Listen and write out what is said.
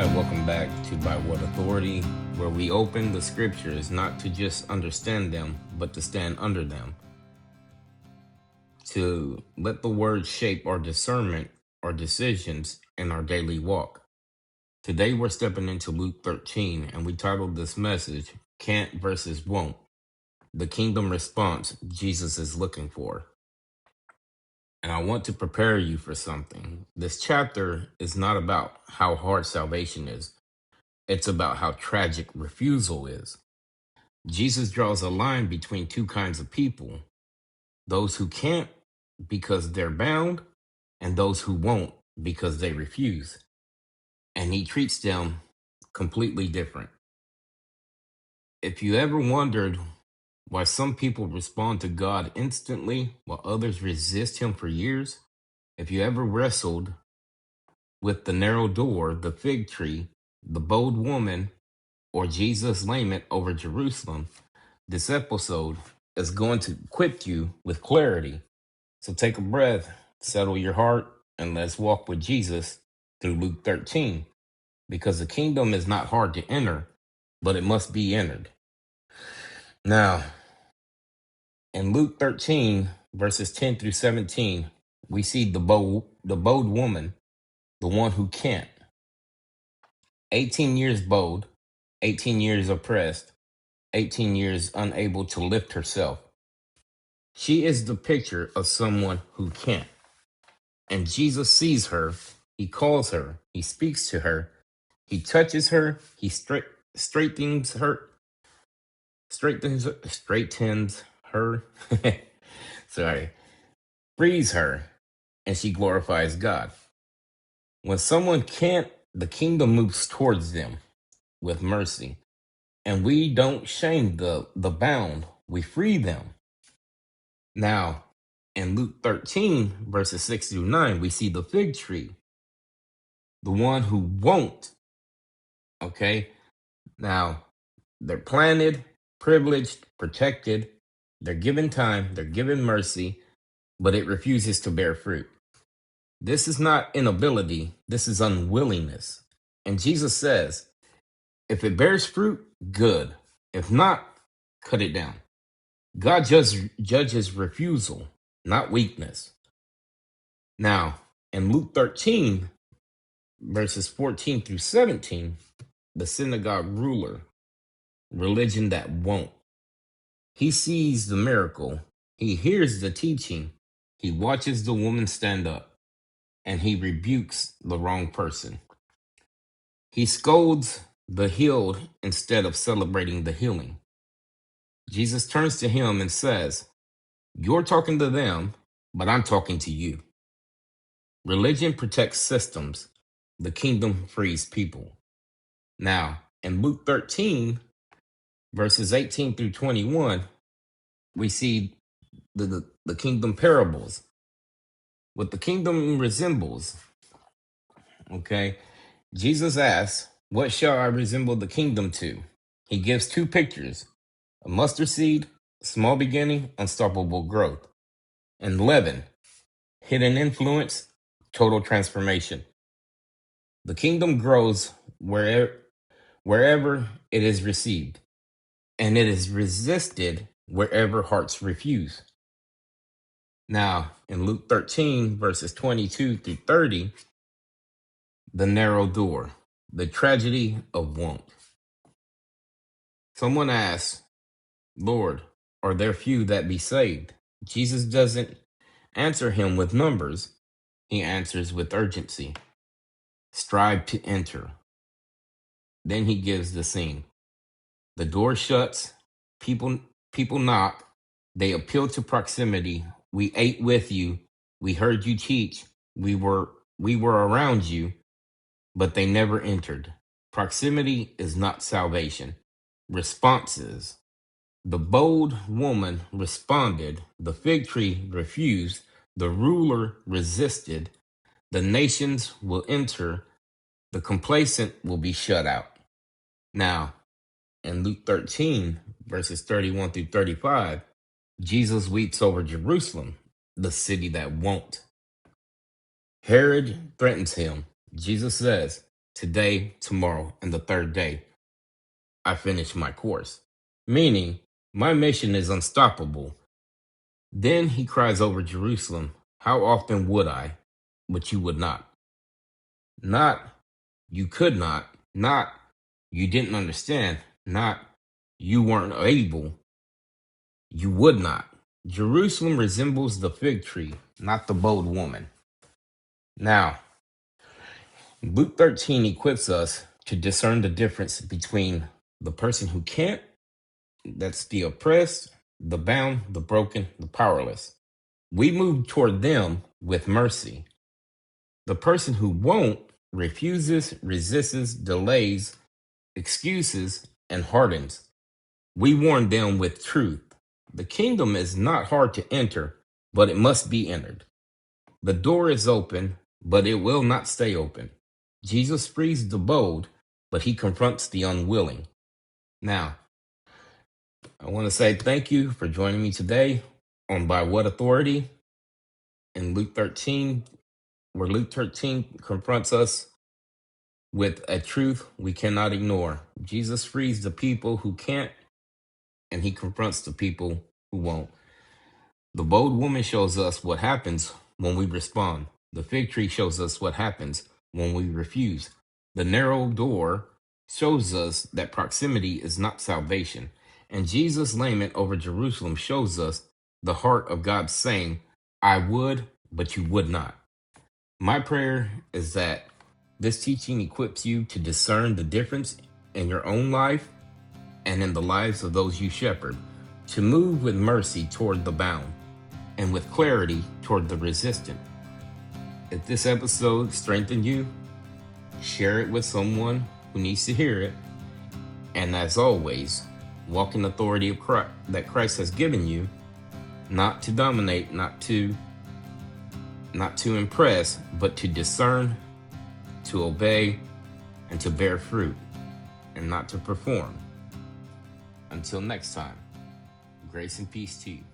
Hi, welcome back to By What Authority, where we open the scriptures not to just understand them, but to stand under them, to let the word shape our discernment, our decisions, and our daily walk. Today we're stepping into Luke 13, and we titled this message, Can't versus Won't, the kingdom response Jesus is looking for. And I want to prepare you for something. This chapter is not about how hard salvation is. It's about how tragic refusal is. Jesus draws a line between two kinds of people: those who can't because they're bound, and those who won't because they refuse. And he treats them completely different. If you ever wondered why some people respond to God instantly while others resist him for years, if you ever wrestled with the narrow door, the fig tree, the bold woman, or Jesus' lament over Jerusalem, this episode is going to equip you with clarity. So take a breath, settle your heart, and let's walk with Jesus through Luke 13. Because the kingdom is not hard to enter, but it must be entered. Now, in Luke 13, verses 10 through 17, we see the bold woman, the one who can't. 18 years bold, 18 years oppressed, 18 years unable to lift herself. She is the picture of someone who can't. And Jesus sees her, he calls her, he speaks to her, he touches her, he straightens her, straightens her, sorry, frees her, and she glorifies God. When someone can't, the kingdom moves towards them with mercy. And we don't shame the bound, we free them. Now, in Luke 13, verses 6 through 9, we see the fig tree, the one who won't. Okay? Now, they're planted, privileged, protected, they're given time, they're given mercy, but it refuses to bear fruit. This is not inability, this is unwillingness. And Jesus says, if it bears fruit, good. If not, cut it down. God judges refusal, not weakness. Now, in Luke 13, verses 14 through 17, the synagogue ruler, religion that won't. He sees the miracle, he hears the teaching, he watches the woman stand up, and he rebukes the wrong person. He scolds the healed instead of celebrating the healing. Jesus turns to him and says, "You're talking to them, but I'm talking to you." Religion protects systems, the kingdom frees people. Now, in Luke 13, verses 18 through 21, we see the kingdom parables. What the kingdom resembles, okay? Jesus asks, what shall I resemble the kingdom to? He gives two pictures: a mustard seed, small beginning, unstoppable growth, and leaven, hidden influence, total transformation. The kingdom grows wherever it is received, and it is resisted wherever hearts refuse. Now, in Luke 13, verses 22 through 30, the narrow door, the tragedy of want. Someone asks, Lord, are there few that be saved? Jesus doesn't answer him with numbers, he answers with urgency. Strive to enter. Then he gives the scene. The door shuts, people knock, they appeal to proximity. We ate with you, we heard you teach, we were around you, but they never entered. Proximity is not salvation. Responses. The bold woman responded, the fig tree refused, the ruler resisted, the nations will enter, the complacent will be shut out. Now, in Luke 13, verses 31 through 35, Jesus weeps over Jerusalem, the city that won't. Herod threatens him. Jesus says, Today, tomorrow, and the third day, I finish my course. Meaning, my mission is unstoppable. Then he cries over Jerusalem, how often would I, but you would not. Not, you could not, you didn't understand, not, you weren't able, you would not. Jerusalem resembles the fig tree, not the bold woman. Now, Luke 13 equips us to discern the difference between the person who can't, that's the oppressed, the bound, the broken, the powerless. We move toward them with mercy. The person who won't refuses, resists, delays, excuses, and hardens. We warn them with truth. The kingdom is not hard to enter, but it must be entered. The door is open, but it will not stay open. Jesus frees the bold, but he confronts the unwilling. Now, I want to say thank you for joining me today on By What Authority in Luke 13, where Luke 13 confronts us with a truth we cannot ignore. Jesus frees the people who can't, and he confronts the people who won't. The bold woman shows us what happens when we respond. The fig tree shows us what happens when we refuse. The narrow door shows us that proximity is not salvation. And Jesus' lament over Jerusalem shows us the heart of God saying, I would, but you would not. My prayer is that this teaching equips you to discern the difference in your own life and in the lives of those you shepherd, to move with mercy toward the bound and with clarity toward the resistant. If this episode strengthened you, share it with someone who needs to hear it. And as always, walk in the authority of Christ, that Christ has given you, not to dominate, not to impress, but to discern, to obey, and to bear fruit, and not to perform. Until next time, grace and peace to you.